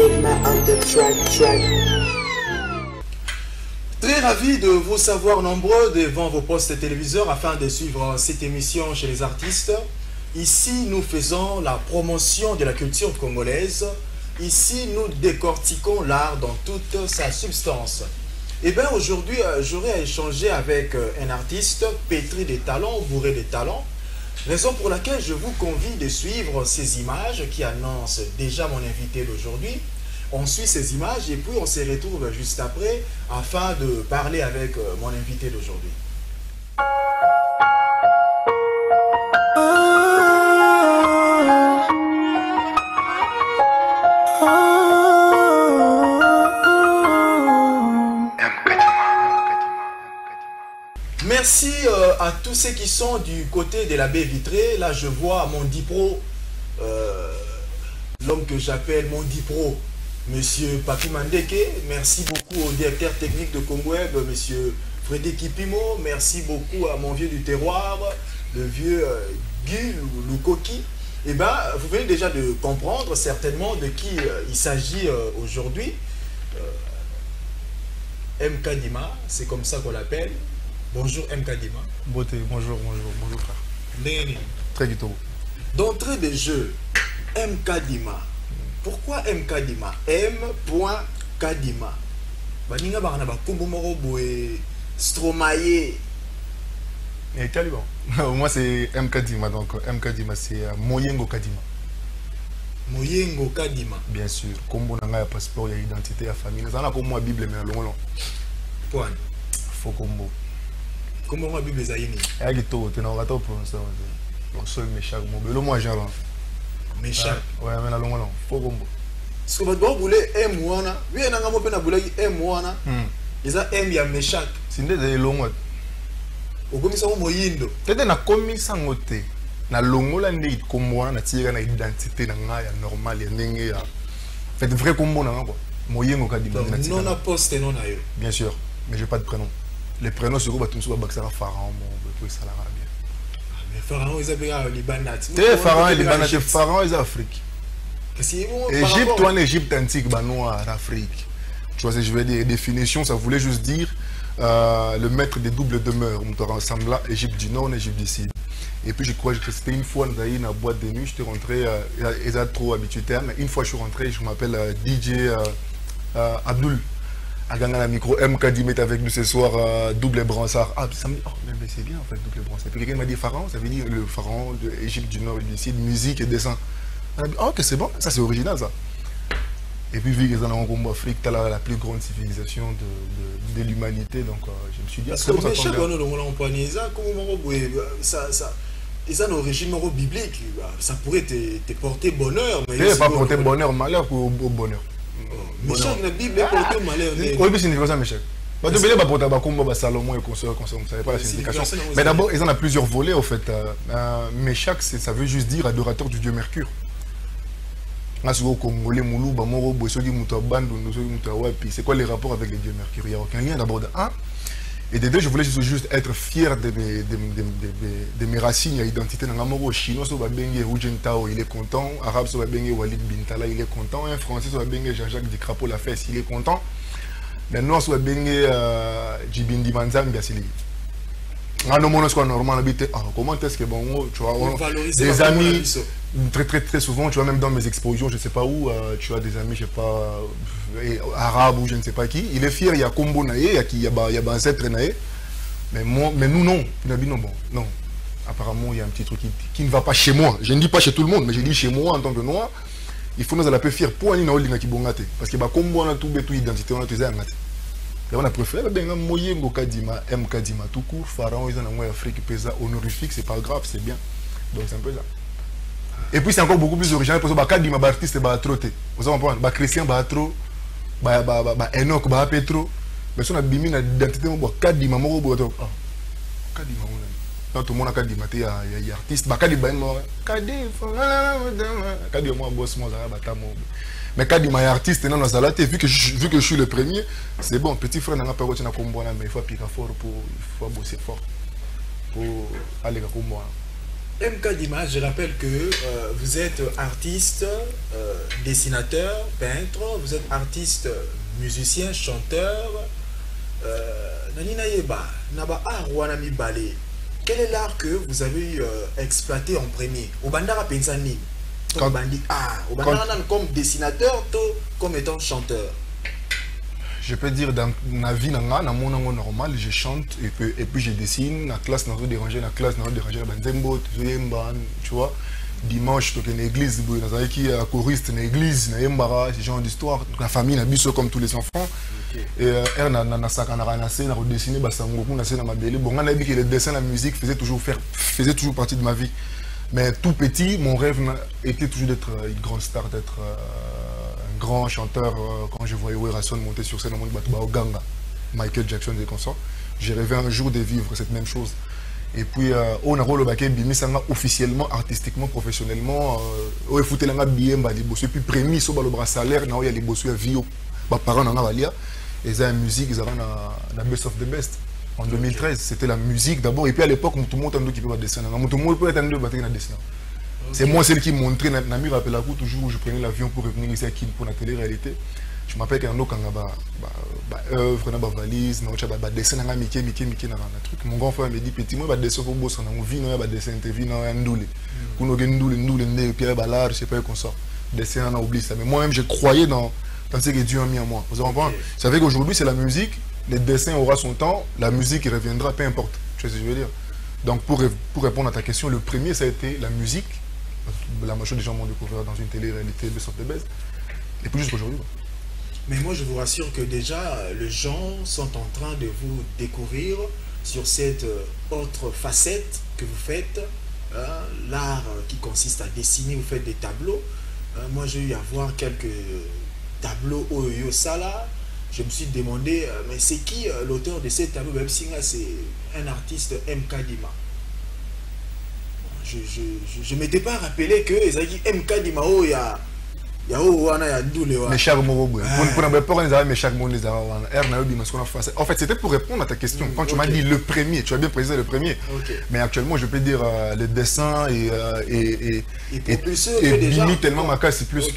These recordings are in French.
Enigma on the track. Très ravi de vous savoir nombreux devant vos postes téléviseurs afin de suivre cette émission chez les artistes. Ici, nous faisons la promotion de la culture congolaise. Ici, nous décortiquons l'art dans toute sa substance. Et bien aujourd'hui, j'aurai à échanger avec un artiste pétri de talents, bourré de talents. Raison pour laquelle je vous convie de suivre ces images qui annoncent déjà mon invité d'aujourd'hui. On suit ces images et puis on se retrouve juste après afin de parler avec mon invité d'aujourd'hui. Merci à tous ceux qui sont du côté de la baie vitrée. Là, je vois mon dipro, l'homme que j'appelle mon dipro, Monsieur Papi Mandeke. Merci beaucoup au directeur technique de Congo Web, Monsieur Frédéric Kipimo. Merci beaucoup à mon vieux du terroir, le vieux Guy Lukoki. Eh bien, vous venez déjà de comprendre certainement de qui il s'agit aujourd'hui. MK Dima, c'est comme ça qu'on l'appelle. Bonjour MK Dima. Beauté, bonjour frère. Très guito. D'entrée de jeu, MK Dima. Pourquoi MK Dima? M.Kadima. Baninga barana ba kombo moko boye Stromae. Et Caliban. Moi c'est MK Dima, donc MK Dima c'est Moyengo Kadima. Moyengo Kadima. Bien sûr. Kombo nanga ya passeport, ya identité, ya famille. Ça na comme moi Bible mais long. Point. Faux combo. Comment la Bible est aïni? Il y a tout, tu n'as pas prononcé. Le seul méchant, le moi j'ai méchant. Ouais, mais là, faux combo. Ce que vous voulez, M wana. Oui, on a un peu de M wana. Ils ont M ya méchant. C'est des longs. Au commissaire Moyindo. Peut-être na commissaire ngote. Na longo la ndé combo na tira na identité na ngaya normal ya ndenge ya. Fait vrai combo na quoi. Moyengo Kadima. Non na poste non na yo. Bien sûr, mais j'ai pas de prénom. Les prénoms sur le bateau, c'est Pharaon, mon ça l'arabe bien. Mais Pharaon, ils avaient Libanat. Pharaon et Libanat, Pharaon et Afrique. Égypte, toi, en Égypte antique, noir, Afrique. Tu vois ce que je veux dire? Définition, ça voulait juste dire le maître des doubles demeures. On te rassemble là, Égypte du Nord, Égypte du Sud. Et puis je crois que c'était une fois dans une boîte de nuit, je suis rentré, ils ont trop habitué, mais une fois je suis rentré, je m'appelle DJ Abdul. À gagner la micro, MK Dima est avec nous ce soir, double bransard. Ah, ça me dit, oh, mais c'est bien en fait, double bransard. Et puis quelqu'un m'a dit Pharaon, ça veut dire le Pharaon de l'Égypte du Nord et du Sud, musique et dessin. On a dit, oh, ok, c'est bon, ça c'est original ça. Et puis vu qu'ils en ont en Afrique, tu as la plus grande civilisation de l'humanité, donc je me suis dit, ah, c'est bon, ça tombe bien. Ils ont une origine biblique, ça pourrait te porter bonheur. Mais pas porter bonheur, malheur ou bonheur. Méchant, la Bible est portée malheur. Oui, c'est une ça, Méchant. Tu peux pas porter un Salomon et consort, vous ne savez pas la signification. Mais d'abord, ils en ont plusieurs volets, en fait. Méchant, ça veut juste dire adorateur du dieu Mercure. C'est quoi les rapports avec les dieux Mercure? Il n'y a aucun lien d'abord de un. Et de deux, je voulais juste être fier de mes racines et identité. Chinois, il est content. Arabe, Walid Bintala, il est content. Un Français, Jean-Jacques Dicrapo, la fesse, il est content. Les Noirs, Djibindi Manzambi, comment est-ce que bon, tu vois, des amis très souvent, tu vois, même dans mes expositions, je ne sais pas où, tu as des amis, je ne sais pas, arabes ou je ne sais pas qui. Il est fier, il y a Combo Naé, il y a ancêtre Naé. Mais nous, non. Non. Apparemment, il y a un petit truc qui ne va pas chez moi. Je ne dis pas chez tout le monde, mais je dis chez moi en tant que noir. Il faut nous aller peu fier pour aller dans le Kibongate. Parce que Combo, on a tout identité, on a tout ça. On a préféré Moyengo Kadima, M Kadima, tout court, Pharaon, ils ont en Afrique, pesa honorifique, c'est pas grave, c'est bien. Donc c'est un peu ça. Et puis c'est encore beaucoup plus original parce que Kadima, artiste, va trop. Vous comprenez? Christian, va trop, Enoch, va Petro. Mais si on a bimi l'identité, Kadima, Moro, Kadima, tout le monde a Kadima, il y a artiste, Kadima, Kadima, moi, boss, moi, mais quand il m'a artiste, vu que je suis le premier, c'est bon, petit frère n'a pas retenu à combattre, mais il faut piquer fort il faut bosser fort pour aller à combattre. MK Dima, je rappelle que vous êtes artiste, dessinateur, peintre, vous êtes artiste, musicien, chanteur. Nanina Yeba, Naba Arwanami Balé. Quel est l'art que vous avez exploité en premier? Au Bandara Pensani, comme comme dessinateur, comme étant chanteur. Je peux dire dans ma vie, dans mon monde normal, je chante et puis je dessine. La classe n'a pas dérangé, la classe n'a pas dérangé. Tu vois, dimanche, tu es dans l'église, dans un choriste, dans l'église, dans ce genre d'histoire. La famille n'a pas comme tous les enfants. Et elle n'a pas dessiné, le dessin, la musique faisait toujours partie de ma vie. Mais tout petit, mon rêve était toujours d'être une grande star, d'être grand chanteur. Quand je voyais Werason monter sur scène au Ganga, Michael Jackson et consorts, j'ai rêvé un jour de vivre cette même chose. Et puis on a officiellement, artistiquement, professionnellement, on a foutu la billet, et puis prémis sur le bras salaire, il y a les bossus à vie, les parents en avalia, et ça la musique, ils avaient la best of the best. En 2013, c'était la musique d'abord, et puis à l'époque, tout le monde a qui peut dessiner, tout le monde peut être dessin. C'est moi celle qui montrait, Nami rappelle la coup toujours où je prenais l'avion pour revenir ici à Kin pour la télé-réalité. Je m'appelle quand on a œuvre, on a valise, on a dessin, on a Mickey, truc. Mon grand frère me dit petit, moi je dessin pour bosser, on a vie, on a dessin, TV, on a ndoulé. On a ndoulé, Pierre Ballard, je sais pas comment ça. Dessin, on a oublié ça. Mais moi-même, je croyais dans ce que Dieu a mis en moi. Vous comprenez? Vous savez qu'aujourd'hui, c'est la musique, le dessin aura son temps, la musique reviendra, peu importe. Tu vois ce que je veux dire? Donc pour répondre à ta question, le premier, ça a été la musique. La majorité des gens m'ont découvert dans une télé-réalité, Best of the Best. Et puis jusqu'à aujourd'hui. Mais moi, je vous rassure que déjà, les gens sont en train de vous découvrir sur cette autre facette que vous faites, l'art qui consiste à dessiner, vous faites des tableaux. Moi, j'ai eu à voir quelques tableaux au Sala. Je me suis demandé, mais c'est qui l'auteur de ces tableaux? Même si c'est un artiste MK Dima. Je ne m'étais pas rappelé que MK Dima, il y a mais chaque mot, pour ne pas dire mais chaque mot, en fait, c'était pour répondre à ta question. Quand tu m'as dit le premier, tu as bien précisé le premier. Mais actuellement, je peux dire le dessin et Bini tellement ma case, c'est plus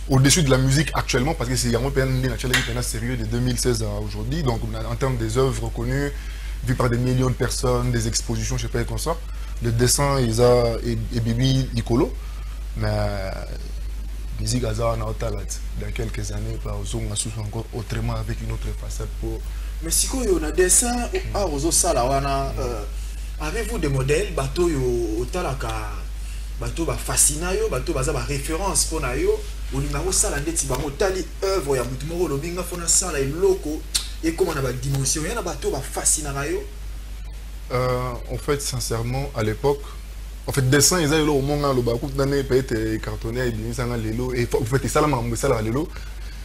au-dessus de la musique actuellement, parce que c'est un sérieux de 2016 à aujourd'hui. Donc, en termes des œuvres reconnues, vues par des millions de personnes, des expositions, je ne sais pas comment ça. Le dessin, et Bibi Nicolo. Mais musique Hazard dans quelques années, on a encore autrement avec une autre facette pour. Mais si on a dessin à Sala, avez-vous des modèles bateau yo talaka bateau ba fascina yo bateau baza ba référence pour na yo au numéro sala ndeti ba motali œuvre ya mutu moko lobinga fona sala iloko et comment on a ba dimension ya na bateau ba fascina yo. En fait, sincèrement, à l'époque. En fait, dessin, ils ont au moment où le peut être cartonné, et en fait,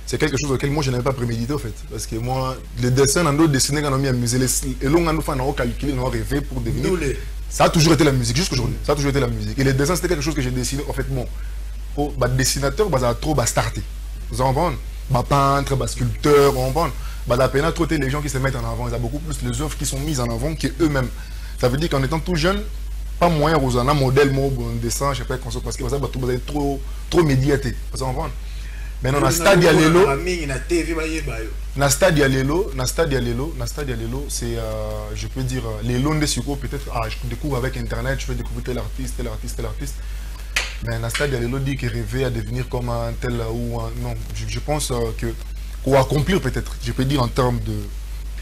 c'est quelque chose auquel moi je n'avais pas prémédité en fait. Parce que moi, le dessin, on a dessiné quand on a mis à musée, et l'on a calculé, on a rêvé pour devenir. Ça a toujours été la musique, jusqu'aujourd'hui. Ça a toujours été la musique. Et le dessin, c'était quelque chose que j'ai dessiné. En fait, bon, pour dessinateur, ça a trop starté. Vous en vendez? Peintre, sculpteur, on vend. La peine à trotter les gens qui se mettent en avant. Il y a beaucoup plus les œuvres qui sont mises en avant qu'eux-mêmes. Ça veut dire qu'en étant tout jeune, pas moyen aux un modèle un dessin je sais pas comment parce que ça va trop médiaté parce qu'on voit maintenant na stade ya lelo c'est je peux dire les longs de suco peut-être je découvre avec internet je peux découvrir tel artiste mais na stade ya lelo dit que rêver à devenir comme un tel ou un non je pense que pour accomplir peut-être je peux dire en termes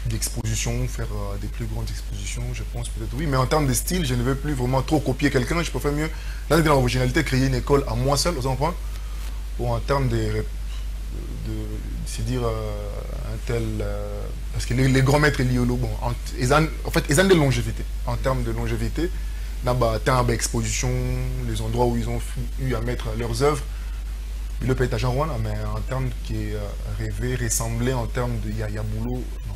d'exposition, faire des plus grandes expositions, je pense peut-être oui, mais en termes de style, je ne veux plus vraiment trop copier quelqu'un, je peux faire mieux, dans l'originalité, créer une école à moi seul, vous comprenez? Ou en termes c'est dire un tel, parce que les grands maîtres liolo, bon, en fait, ils ont de longévité, en termes de longévité, dans la exposition, les endroits où ils ont eu à mettre leurs œuvres, il peut être à Jean Rouen, mais en termes qui est rêvé, ressemblé, en termes de Yaboulou, non.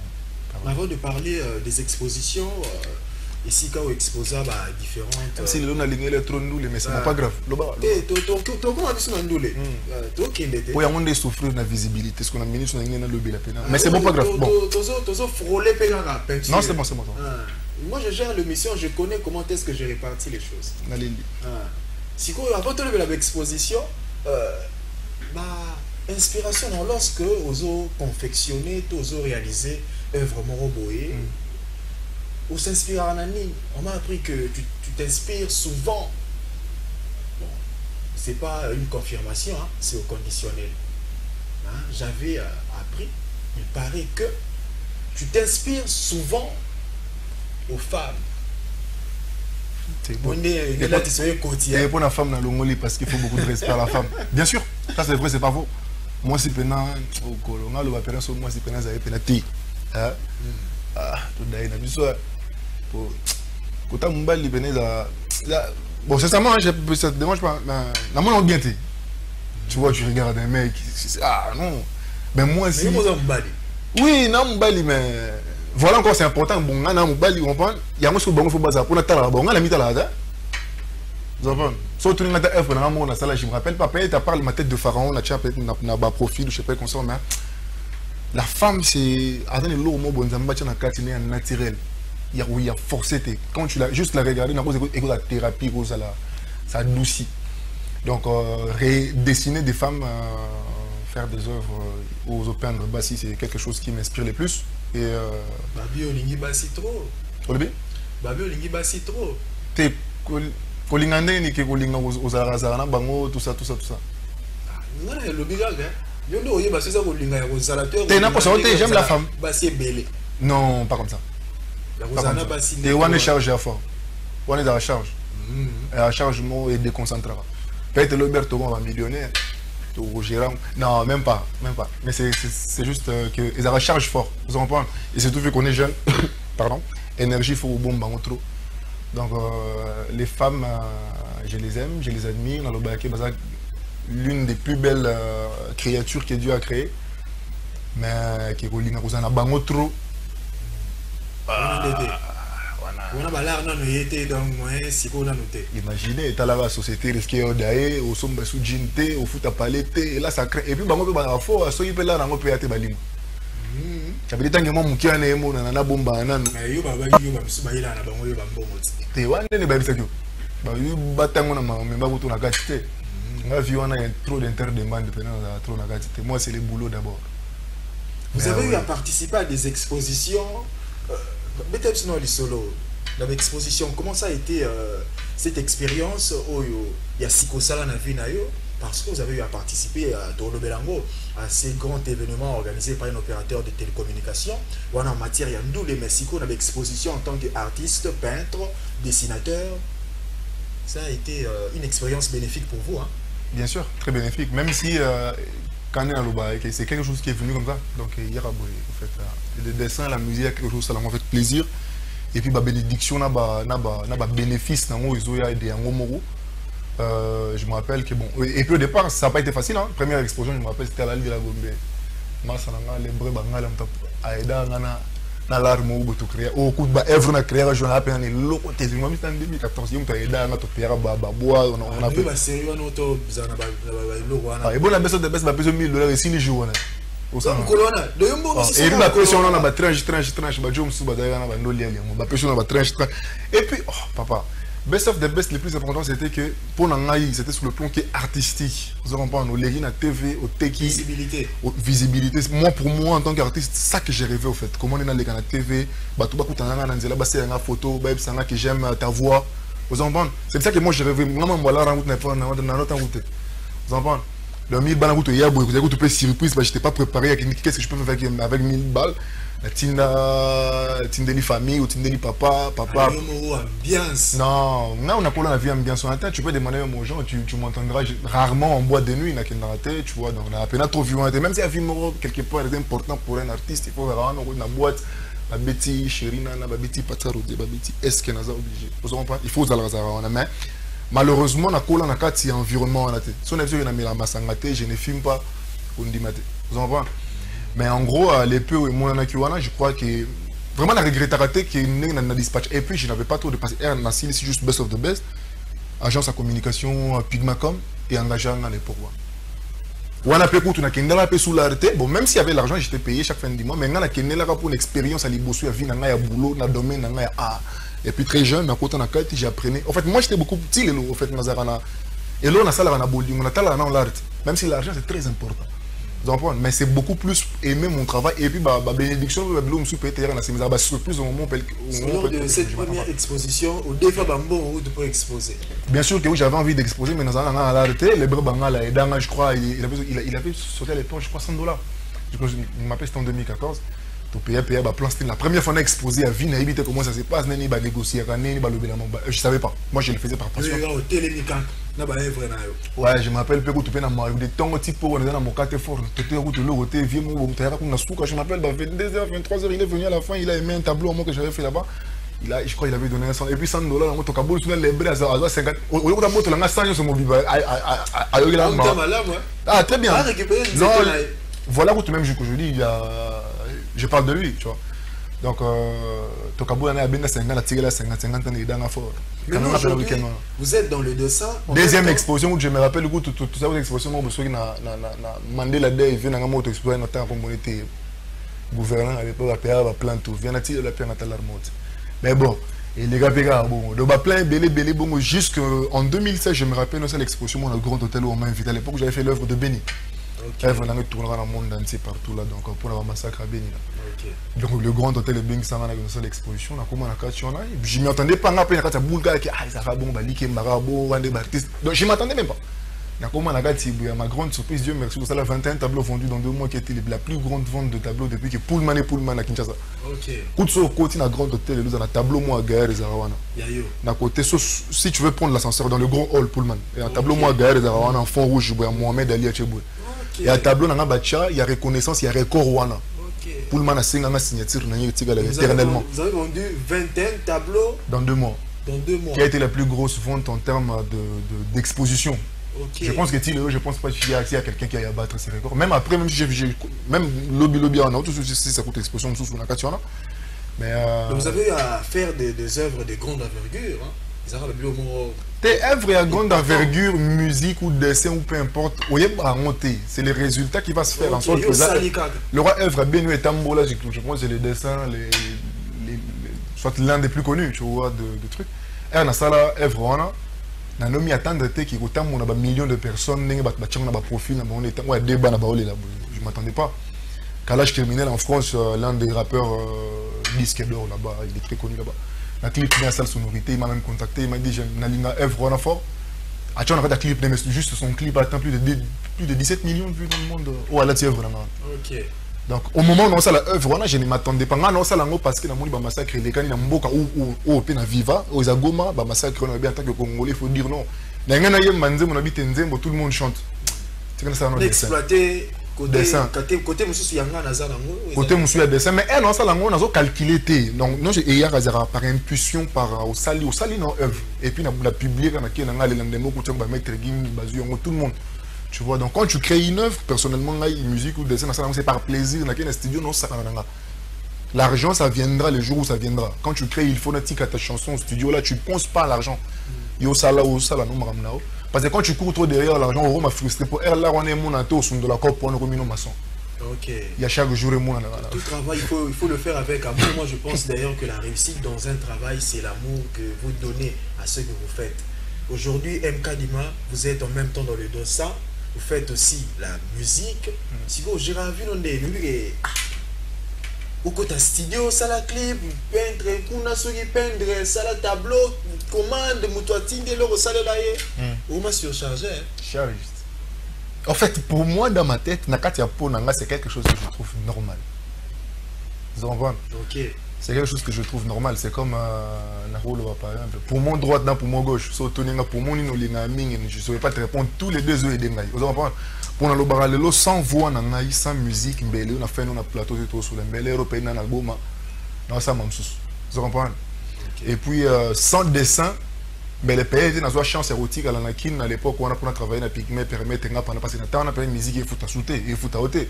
Avant de parler des expositions, ici quand on expose différentes. Si le nom est trop nul, mais c'est pas grave. Comment on a nul? Oui, on a souffrir de la visibilité, ce qu'on a mis sur la peine. Mais c'est bon, pas grave. Bon. Non, c'est bon. Moi, je gère l'émission, je connais comment est-ce que j'ai réparti les choses. Si avant de lever l'exposition, inspiration, lorsque vous avez confectionné, vous avez réalisé œuvre Moroboé, on s'inspire en Annie. On m'a appris que tu t'inspires souvent. Bon, c'est pas une confirmation, hein, c'est au conditionnel. Hein, j'avais appris, il paraît que tu t'inspires souvent aux femmes. C'est bon. Et pour la femme dans l'ongoli parce qu'il faut beaucoup de respect à la femme. Bien sûr, ça c'est vrai, c'est pas faux. Moi si pendant au colonel ou après moi si pendant ça penati. Tout d'ailleurs na biso pour quand on m'a libéré bon sincèrement ça te dérange pas na mon ambiance. Tu vois, tu regardes un mec, non. Mais moi si oui, non mbali mais voilà encore c'est important bon na mbali on comprend il y a moi sur bon faut baza pour na tala bon na mi tala ça vous comprenez surtout na ta œuvre na mon na sala je me rappelle pas tu parles ma tête de pharaon na chapet na bas profil je sais pas comment ça mais la femme c'est attends le mot bon zamba na katine naturel il y a forcé quand tu la juste la regarder na cause écoute la thérapie cause ça adoucit donc redessiner des femmes faire des œuvres aux peindre bassi c'est quelque chose qui m'inspire le plus et Babi olingi bassi trop. Olibi? Babi olingi bassi trop. Te kolingande ni ke kolinga aux arazana bango tout ça. Non le bigal hein. Yo ndo oyeba c'est ça kolinga ya kozalateur. Te na ko ça j'aime la femme. Bassi belé. Non, pas comme ça. La kozana bassi. Te one charge à fort. On est dans la charge. Et la charge mo est déconcentré. Peut-être Roberto va millionnaire. Non, même pas. Mais c'est juste que ils rechargent fort, vous comprenez. Et surtout vu qu'on est jeune, pardon, énergie faut bon trop. Donc les femmes, je les aime, je les admire. L'une des plus belles créatures que Dieu a créées, mais qui est a bango trop. Imaginez, tu as la société risquée d'aller au sombre sous jeanté, au foot à palette, et là ça crée. Et puis, bango peut avoir fort, soit il peut là, on peut y aller balim. Tu as dit tant que moi, mon cœur n'est pas mon nana bomba nan. Mais yo baba yo bam suba ila na bango yo bam bombo. Te wane ne babi ça yo. Ba yo batango na mais ba buto na gatité. On a vu on a trop d'interdemande pendant trop na gatité. Moi c'est le boulot d'abord. Vous avez eu à participer à des expositions peut-être sinon les solos. Dans l'exposition, comment ça a été cette expérience où il y a Sikosala na vie na yo parce que vous avez eu à participer à Tolo Belango à ces grands événements organisés par un opérateur de télécommunications. Ou en matière il y a nous les Mexico dans l'exposition en tant qu'artiste, peintre, dessinateur. Ça a été une expérience bénéfique pour vous, hein? Bien sûr, très bénéfique. Même si quand on est à Loba, c'est quelque chose qui est venu comme ça. Donc il y a en fait le dessin, la musique, quelque chose ça m'a fait plaisir. Et puis, la bénédiction, na bénéfice, je me rappelle que bon. Et puis au départ, ça n'a pas été facile. Hein. Première explosion, je me rappelle, c'était à la ville de la Gombe. Massananga, les brebis, Aïda, na l'arme ou tout créer. Au coup de œuvre, on a créé un journal à peine. Le côté, je me suis dit en 2014, on a aidé à notre père, Babois, on a fait. C'est un auto, et bon, la baisse de baisse, $1 000 et 6 jours. Et puis, oh, papa, best of the best, le plus important, c'était que pour Nangaï, c'était sur le plan qui est artistique. Vous comprenez, on l'a TV, au Teki. Visibilité. Visibilité. Moi, pour moi, en tant qu'artiste, c'est ça que j'ai rêvé, au fait. Comment on est dans les canaux TV, photo, que j'aime ta voix. Vous comprenez? C'est ça que moi j'ai rêvé. Moi, vous comprenez? Le 1000 balles, tu peux surprise, je n'étais pas préparé. Qu'est-ce que je peux faire avec 1000 balles? La Tindeli famille ou Tindeli papa. Ambiance. Non, là on a pas la vie ambiance. Tu peux demander aux gens, tu m'entendras rarement en boîte de nuit, tu vois. Donc on a à peine trop vu. Même si la vie quelque part est important pour un artiste, il faut vraiment une boîte. La bêtise, chérie, la bêtise, patarode, la bêtise, est-ce qu'il y a obligé? Il faut aller à la main. Malheureusement, on a collé dans un environnement. Si on a vu je ne filme pas. Vous comprenez? Mais en gros, les peu où je crois que vraiment, la regretté qu'il a dispatch. Et puis, je n'avais pas trop de passer. C'est juste best of the best. Agence à communication, Pigmacom et engagé dans les pourquoi. On a payé pour Kendala sous l'arte. Bon, même s'il y avait l'argent, j'étais payé chaque fin du mois. Mais on a Kendala pour une expérience à l'Ibosu, à vie, à boulot, dans le domaine, à art. Et puis très jeune, à côté de la carte, j'apprenais. En fait, moi j'étais beaucoup petit, en fait, et là, on a ça, on a boulding, on a ça, on a l'art. Même si l'argent c'est très important. Mais c'est beaucoup plus aimer mon travail. Et puis, bénédiction, me surprise au moment où de cette première exposition, au défi Bambo, où tu peux exposer. Bien sûr que oui, j'avais envie d'exposer, mais dans un an à l'arrêté, les Bangala, je crois, il avait sauté à l'époque, je crois, $100. Je m'appelle, c'était en 2014. La première fois qu'on a exposé à Vie, comment ça se passe, je ne savais pas. Moi, je le faisais par passion. Ouais, je m'appelle Pérou, tu peux m'arriver des temps type pour on est dans mon quartier fort, tu te routes le côté vieux mon je m'appelle 22h, 23h, il est venu à la fin, il a aimé un tableau à moi que j'avais fait là-bas. Je crois qu'il avait donné $100 et puis $100 dans mon tocaboul sur les bras à 50. Au lieu de moto là 100 sur mon vivant. Ah très bien. Non, voilà où même que je dis je parle de lui, tu vois. Donc, Tokaboul a bien 50 ans et dans la forêt. Vous êtes dans le dessin. Deuxième exposition où je me rappelle, tout ça, l'exposition où je suis Mandela Day, il vient dans moto explorer notre communauté. Gouvernant à l'époque, il y a plein de tout. Vient à tirer la pierre à la remote. Mais bon, et les gars, bon, il y a plein de bon, jusqu'en 2016, je me rappelle, c'est l'exposition dans le Grand Hôtel où on m'a invité. À l'époque, j'avais fait l'œuvre de Béni. L'œuvre dans le monde entier partout là, donc pour avoir massacre à Béni. Donc le Grand Hôtel de Béni, ça m'a dans l'exposition. Je ne m'attendais pas à peine à Boulga qui ça va bon, Balik, Marabo, Wande Baptiste. Donc je ne m'attendais même pas. Ma grande surprise, Dieu merci, ça a 21 tableaux vendus dans 2 mois qui était la plus grande vente de tableaux depuis que Pullman et Pullman à Kinshasa. Koutso côté dans Grand Hôtel, il y a un tableau moi à Gaël et Zarawana. D'un côté, si tu veux prendre l'ascenseur dans le grand hall Pullman, il y a un tableau moi à Gaël et Zarawana en fond rouge, Mohamed Ali Acheboué. Il y a un tableau dans Bacha, il y a reconnaissance, il y a record Rwanda. Pullman a signé une signature éternellement. Vous avez vendu 21 tableaux dans 2 mois. Dans 2 mois. Qui a été la plus grosse vente en termes d'exposition. Je pense que je pense pas qu'il y a quelqu'un qui a battre ces records. Même après, même si même lobby en autre, si ça coûte exposition sous la carte. Mais vous avez eu à faire des œuvres de grande envergure. Tes œuvres à grande envergure, musique ou dessin ou peu importe, c'est les résultats qui vont se faire en sorte que le roi œuvre à Benu et Tambola, je pense que c'est les dessins, soit l'un des plus connus, tu vois, de trucs. Et on a ça là, œuvre on a. On a mis attendre qui on a millions de personnes, on a profil, on a débat là-bas, je ne m'attendais pas. Kalash criminel en France, l'un des rappeurs disque d'or là-bas, il est très connu là-bas. La clip dans la salle sonorité, il m'a même contacté, il m'a dit j'ai une œuvre on a fort. On a fait un clip, juste son clip atteint plus de 17 millions de vues dans le monde. Oh, là, tu œuvre là. Donc au moment où on a la œuvre, je ne m'attendais pas. On a ça parce que on a massacré les gens Mboka ou Pena Viva, aux Agoma, massacre on a bien en tant que Congolais, il faut dire non. Dans un an, on habite Nzembo, tout le monde chante. C'est comme ça on a exploité côté monsieur Yanga Nazara. Côté monsieur dessin, mais non ça on a calculé. Donc non j'ai hier par impulsion par au sali non œuvre et puis on a publié quand on a les lendemains pour mettre tout le monde. Tu vois, donc quand tu crées une œuvre, personnellement, une musique ou dessin, c'est par plaisir, dans un studio, non, ça l'argent, ça viendra le jour où ça viendra. Quand tu crées, il faut noter ta chanson au studio, là, tu ne penses pas à l'argent. Yo, ça là, non, parce que quand tu cours trop derrière l'argent, on m'a frustré. Pour elle, là, on est mon ato, on de la COP, on est remis nos maçons. Il y a chaque jour et mon tout travail, il faut le faire avec amour. Moi, je pense d'ailleurs que la réussite dans un travail, c'est l'amour que vous donnez à ce que vous faites. Aujourd'hui, MK Dima, vous êtes en même temps dans le dossa. Vous faites aussi la musique. Si vous avez vu, on est au côté studio, ça la clip, peintre, kuna soki peindre, ça la tableau, commande, moutouatine, l'euro, ça la laye. Vous m'avez surchargé. Chargé. En fait, pour moi, dans ma tête, Nakatia Ponanga, c'est quelque chose que je trouve normal. Vous en voyez? Ok. C'est quelque chose que je trouve normal. C'est comme Narolo, par exemple. Pour mon droit, pour mon gauche, pour mon inolinga, je ne saurais pas te répondre tous les 2 heures et demi. Vous en voyez? Pour le baralelo, sans voix, sans musique, on a fait un plateau sur le mbele européen, on a goma. Non, ça m'a moussous. Vous comprenez? Et puis, sans dessin, mais les pays étaient dans une chance érotique à l'anakin à l'époque où on a travaillé dans le pigment, permettre de passer dans le temps, on a fait une musique, il faut t'assuter, il faut t'auter.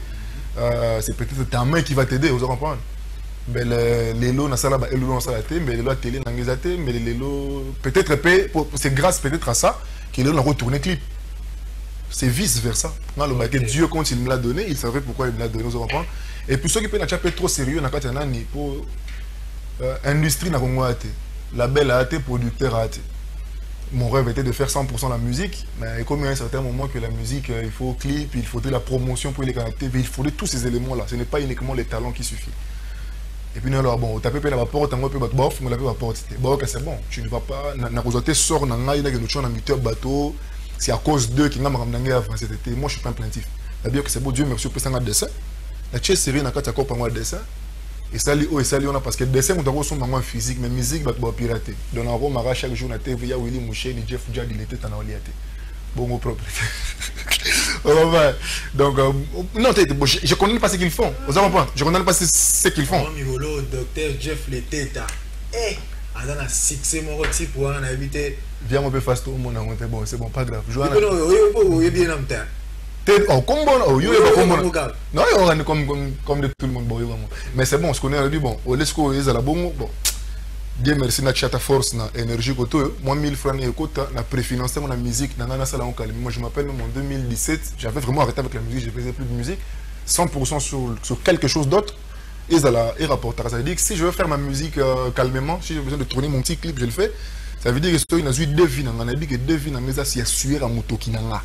C'est peut-être ta main qui va t'aider, vous comprenez? Mais les lots, peut-être c'est grâce peut-être à ça qu'il a retourné clip. c'est vice-versa. Okay. Dieu, quand il me l'a donné, il savait pourquoi il me l'a donné, vous comprenez. Et puis ceux qui peuvent être trop sérieux, pour l'industrie n'a pas été. La belle a été, producteur a été. Mon rêve était de faire 100% la musique, mais comme il y a un certain moment que la musique, il faut clip, il faudrait la promotion pour les canapés, il faudrait tous ces éléments-là. Ce n'est pas uniquement les talents qui suffisent. Et puis, alors, bon, tu as pu la porte, tu as pu la porte, bon, c'est bon, tu ne vas pas, tu as bateau, c'est à cause d'eux qui m'ont ramené à France cet été. Moi, je ne suis pas un plaintif. C'est-à-dire que c'est beau, Dieu merci, pour ça, un dessin. La tchèque série, on a un dessin. Et ça, on a parce que le dessin, on a son physique, mais musique, on va pirater. Donc, on a chaque jour, on a TV, il y a Willy Mouché, Jeff Jad, il était en Oliaté. Bon, mon propre. Donc, non, je ne connais pas ce qu'ils font. Vous avez compris? Je ne connais pas ce qu'ils font. Le docteur Jeff Leteta. Eh, on a un succès, mon petit pour en habiter. Viens, on peut faire tout le monde. Bon, c'est bon, pas grave. Je vais bien en temps. Oh, comme bon, oh, non, comme de tout le monde. Mais c'est bon, on se connaît, on a dit, bon, au lesco, ils ont la bon. Dieu merci, na chata force, na énergie, moi 1000 francs, na préfinancé mon musique, na salon calme. Moi, je m'appelle en 2017, j'avais vraiment arrêté avec la musique, je faisais plus de musique, 100% sur quelque chose d'autre. Ils rapportent. Ça veut dire que si je veux faire ma musique calmement, si j'ai besoin de tourner mon petit clip, je le fais. Ça veut dire que je suis deux vies, on a dit que deux vies, mais ça, c'est assuré à moto qui n'a pas.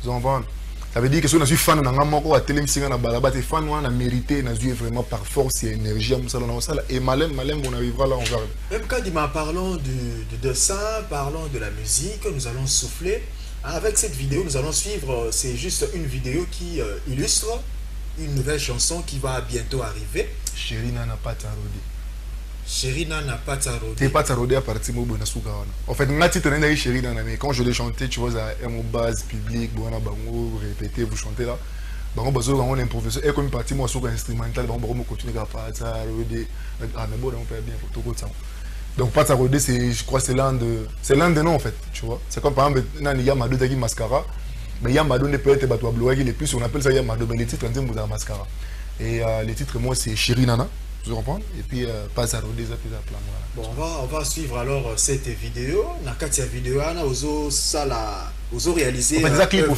Vous comprenez? Ça veut dire que si je suis fan de la télévision, je fan de mérité, je suis vraiment par force et énergie. Et malin, on arrivera là, on verra. Même quand il m'a parlé du dessin, parlons de la musique, nous allons souffler. Avec cette vidéo, nous allons suivre, c'est juste une vidéo qui illustre une nouvelle chanson qui va bientôt arriver. Chérie n'a pas tarodé. Chérie n'a pas tarodé. T'es pas tarodé à partir de mon sougawana. En fait, on a titre de Chérie n'a mais quand je l'ai chanté, tu vois, à un base public, bon, on répéter, vous chantez là. Bon, on a un professeur. Et comme une partie, moi, sur instrumental, on va continuer à pas tarodé. Ah, mais bon, on peut bien pour tout ça. Donc, pas tarodé, je crois, c'est l'un des noms en fait, tu vois. C'est comme par exemple, il y a Mado Dagi Mascara. Mais Yamado ne peut être battu à Bloagi, les plus on appelle ça Yamado, mais les titres on dit Mouza Mascara. Et les titres, moi, c'est Chérie Nana, vous comprenez? Et puis, Pazaro, des appels à plan. Bon, on va suivre alors cette vidéo. Nakatia vidéo, on a oso réalisé. En fait, les clips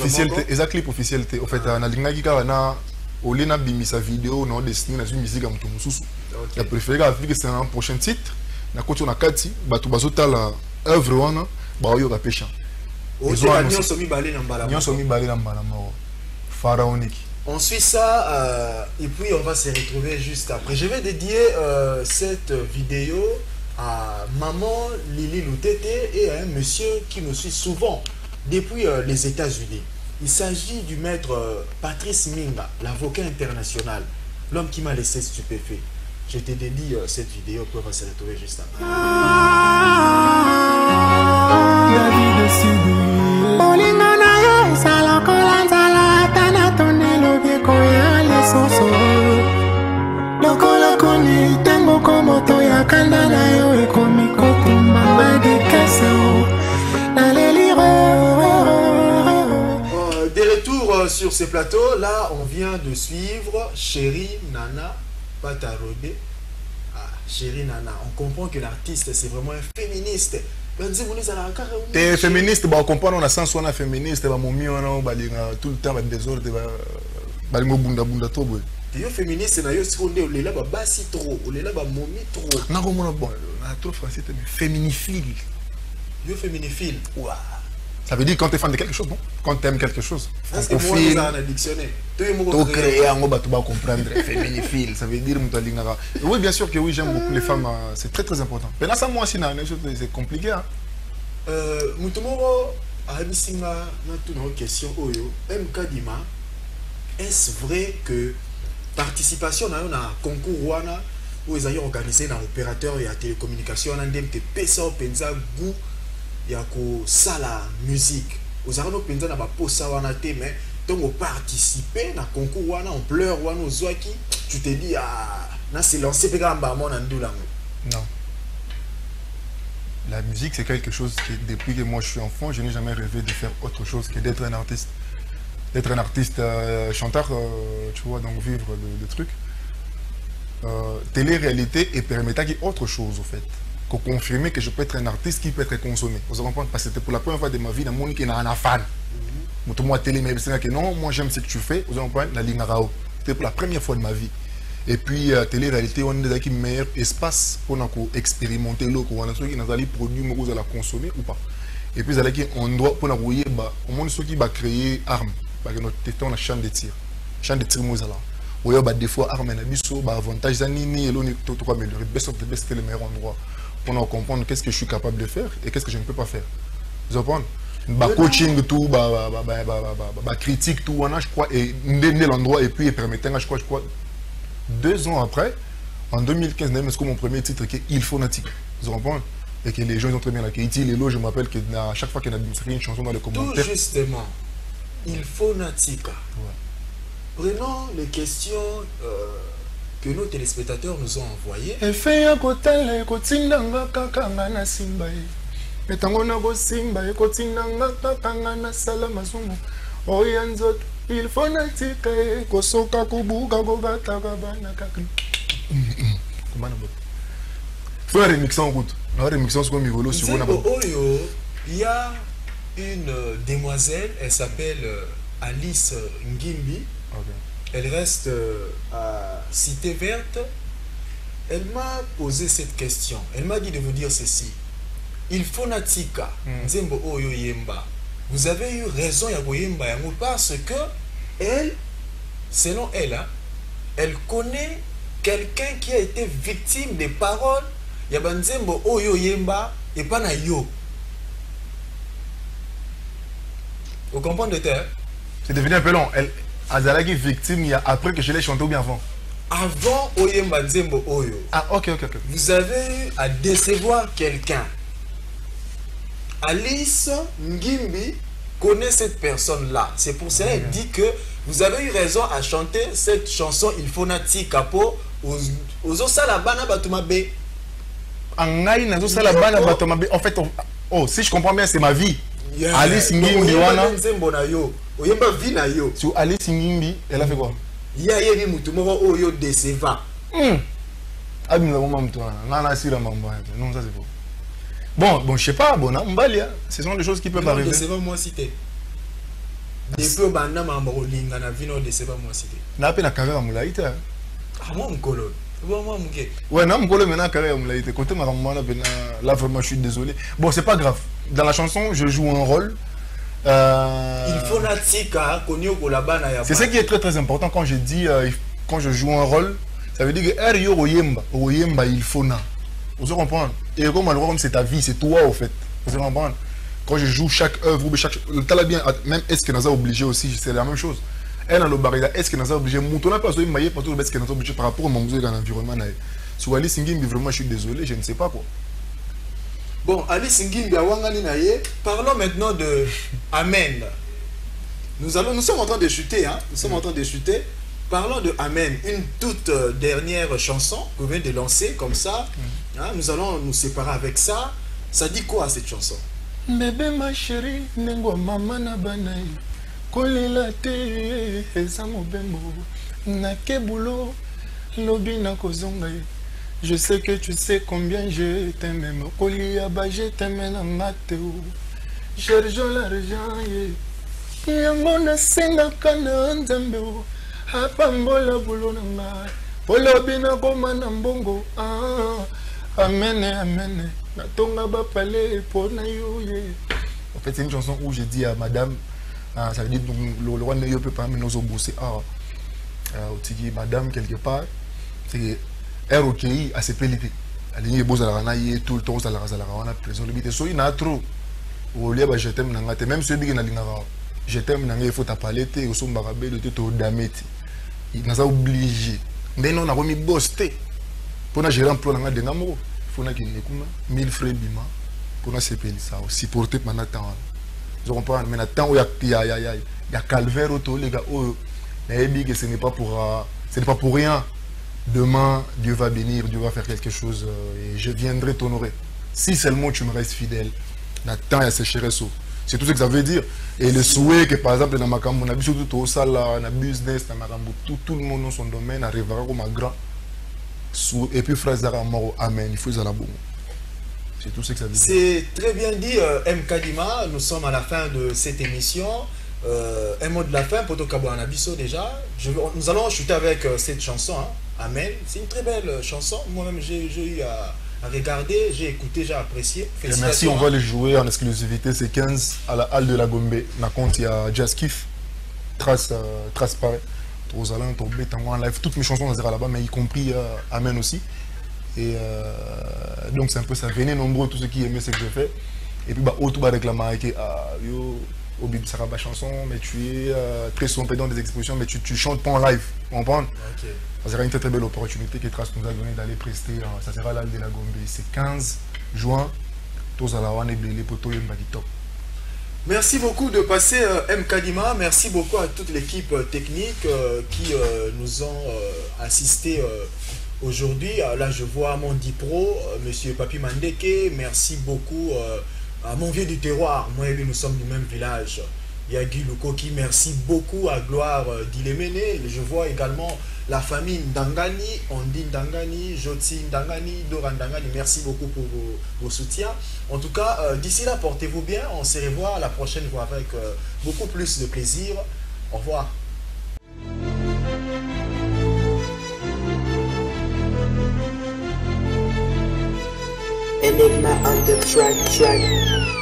officiels, en fait, on a l'ingaki car on a bimisa vidéo, on a dessiné la musique à Moutoumoussou. Il a préféré que c'est un prochain titre. On a continué à Kati, Batou Bazota la œuvre, on a eu la pêche. Pharaonique. On suit ça et puis on va se retrouver juste après. Je vais dédier cette vidéo à maman Lili Loutete et à un monsieur qui nous suit souvent depuis les États-Unis. Il s'agit du maître Patrice Minga, l'avocat international, l'homme qui m'a laissé stupéfait. Je te dédie cette vidéo pour on va se retrouver juste après. De retour sur ces plateaux, là on vient de suivre Chérie Nana Patarodé. Chérie Nana, on comprend que l'artiste c'est vraiment un féministe. T'es féministe, on comprend, on a sens, on a féministe, on a tout le temps, désordre, on a bunda trop. T'es féministe, on est là, basi trop, on est là, momi trop. Non, on a trop français, féminifile. Yo féminifile. Ouah. Ça veut dire quand tu es fan de quelque chose, non? Quand tu aimes quelque chose. Parce que moi, je un dictionnaire. Tu créer un mot, tu vas comprendre. Féminifile, ça veut dire que oui, bien sûr que oui, j'aime beaucoup les femmes. C'est très très important. Mais là, ça, moi aussi, c'est compliqué. Moutoumoro, Abisinga, on a une question. MK Dima, est-ce vrai que participation dans un concours où ils ont organisé un opérateur et la télécommunication, on a des PSA, Penza, Gou, il y a la musique. Vous avez un penza na ba posa wana te mais donc on participer na concours wana on pleure wana ozwaki tu te dis ah na c'est lancé pe gamba mon andula. Non. La musique c'est quelque chose qui depuis que moi je suis enfant, je n'ai jamais rêvé de faire autre chose que d'être un artiste. D'être un artiste chanteur tu vois, donc vivre de trucs. Télé-réalité et permettant qu'il y ait autre chose au fait. Pour confirmer que je peux être un artiste qui peut être consommé. Vous comprenez? Parce que c'était pour la première fois de ma vie dans le monde qui est un fan. moi télé mais c'est que non, moi j'aime ce que tu fais, vous comprenez la ligne rao. C'était pour la première fois de ma vie. Et puis télé-réalité on est qui meilleur espace pour expérimenter l'eau qu'on a ceux qui nous allons produire mais vous allez consommer ou pas. Et puis allez qui on doit pour nous au moins ceux qui va créer armes parce que notre on a champ de tir nous allons. Ou il y a des fois armes na biso ba avantage ça ni et l'on est tout améliorer best of the best c'est le meilleur endroit pour nous comprendre qu'est-ce que je suis capable de faire et qu'est-ce que je ne peux pas faire. Vous comprenez? Coaching tout critique tout on a je crois et l'endroit et puis il permettait je crois 2 ans après en 2015 même mon premier titre qui est Il faut Natika. Vous comprenez? Et que les gens ont très bien accueilli les lots je m'appelle que à chaque fois qu'il y a une chanson dans les commentaires tout justement Il faut Natika. Prenons les questions que nos téléspectateurs nous ont envoyées. Il faut natika kosoka kubuka kobata kabana kaka. Faut remixer en route. On remixer sur Mivolo sur il y a une demoiselle, elle s'appelle Alice Ngimbi. Okay. Elle reste à Cité Verte. Elle m'a posé cette question. Elle m'a dit de vous dire ceci. Il faut natika nzembo oyo yemba. Vous avez eu raison Yagoyemba Yango parce que elle, selon elle, hein, elle connaît quelqu'un qui a été victime des paroles Yabanzembo oyo yemba et pas na yo. Vous comprenez le c'est devenu un peu long. Elle Azalaki victime il y a après que je l'ai chanté ou bien avant. Avant oyemba nzembo oyo. Ah ok. Vous avez eu à décevoir quelqu'un. Alice Ngimbi connaît cette personne-là. C'est pour cela qu'elle dit que vous avez eu raison à chanter cette chanson Il faut natika po aux osalabana batumabe. En fait, si je comprends bien, c'est ma vie. Alice Ngimbi wana. Oyemba vi na yo. Sur Alice Ngimbi, elle a fait quoi? Ya yebi mutu moko oyo décevant. Abim la maman toi. Nana sira maman. Non ça c'est faux. Bon, je sais pas, bon, ce sont des choses qui peuvent arriver. C'est pas moi cité. Depuis banda mambo linga na vino de c'est pas moi cité. Na pe na carrière mulaïta. Ah moi mkolo. Moi mké. Ouais, non mkolo maintenant carrière mulaïta. Côté ma maman là vraiment je suis désolé. Bon, c'est pas grave. Dans la chanson, je joue un rôle. Il faut natika konyo ko la bana ya. C'est ce qui est très très important quand je dis quand je joue un rôle, ça veut dire que R oyemba il faut na. Vous comprenez? Et comme c'est ta vie, c'est toi au fait. Vous comprenez? Quand je joue chaque œuvre, même est-ce que nous a obligé aussi, c'est la même chose. Elle a le baril, est-ce que nous a obligé, on n'a pas besoin pour tout ce que nous a obligé par rapport au monde dans l'environnement. Sur Alice Ngimbi, vraiment, je suis désolé, je ne sais pas quoi. Bon, Alice Ngimbi, parlons maintenant de Amen. Nous sommes en train de chuter, hein? Nous sommes en train de chuter. Parlons de Amen, une toute dernière chanson que vous venez de lancer comme ça. Hein, nous allons nous séparer avec ça. Ça dit quoi cette chanson? Bébé ma chérie, nengo mama na banai. Kolela te ezamo bembo. Na kebulo lobi na kozonga. Je sais que tu sais combien je t'aime. Kolia ba je t'aime na mateo. Cherche l'argent ye. Yango na senga kana nzambe. Apambola bulona ma polo bina koma na mbongo amen natonga ba palais pour na yo ye. En fait c'est une chanson où je dis à madame ça veut dire le roi ne peut pas nous bosser otiki madame quelque part c'est ROK à ses pélités aligné boza la rana ye tout le temps ça la rana prison le bité so il na trop au lieu ba je t'aime na ngate même celui qui na lingara je t'aime na il faut ta palette au son barabé de tout dameti. Il nous a obligé. Mais non, on a remis bossé. Pour nous gérer un plan de Namoro. Il faut qu'il y ait 1000 frais bima. Pour nous séparer ça. Supporter pendant temps. Vous comprenez? Mais maintenant, il y a calvaire autour, les gars. Ce n'est pas pour rien. Demain, Dieu va bénir, Dieu va faire quelque chose. Et je viendrai t'honorer. Si seulement tu me restes fidèle. Maintenant, il y a ces chéresses. C'est tout ce que ça veut dire. Et le souhait que par exemple dans Makambo, on a vu tout ça là, on a business, dans Makambo, tout le monde dans son domaine arrivera comme un grand. Et puis phrase d'Aramoro, Amen, il faut la bon. C'est tout ce que ça veut dire. C'est très bien dit, M. Kadima. Nous sommes à la fin de cette émission. Un mot de la fin, Poto Kabo Anabiso déjà. Nous allons chuter avec cette chanson, hein, Amen. C'est une très belle chanson. Moi-même, j'ai eu à regarder, j'ai écouté, j'ai apprécié. Merci, on va les jouer en exclusivité. C'est 15 à la Halle de la Gombe. Dans compte, il y a Jazz Kiff, Trace Pareil, Trosalin, Torbé, Tango en live. Toutes mes chansons, ça sera là-bas, mais y compris Amen aussi. Et donc, c'est un peu ça. Venez nombreux, tous ceux qui aimaient ce que je fais. Et puis, autour avec la marque, au Bibi Saraba chanson, mais tu es très sompé dans des expositions, mais tu chantes pas en live. Vous comprenez? Okay. Ça sera une très belle opportunité que Trace nous a donné d'aller prester. Ça sera l'Al de la Gombe. C'est 15 juin. Tous à la Wane Blélé, Poto Yembadi Top. Merci beaucoup de passer M. Kadima. Merci beaucoup à toute l'équipe technique qui nous ont assisté aujourd'hui. Là, je vois mon Dipro, Monsieur Papi Mandeke. Merci beaucoup à mon vieux du terroir. Moi et lui, nous sommes du même village. Yagi Lukoki, merci beaucoup à Gloire d'Ilemene. Je vois également la famille Ndangani, Ondine Ndangani, Joti Ndangani, Dora Ndangani. Merci beaucoup pour vos soutiens. En tout cas, d'ici là, portez-vous bien. On se revoit la prochaine fois avec beaucoup plus de plaisir. Au revoir. Enigma on the track.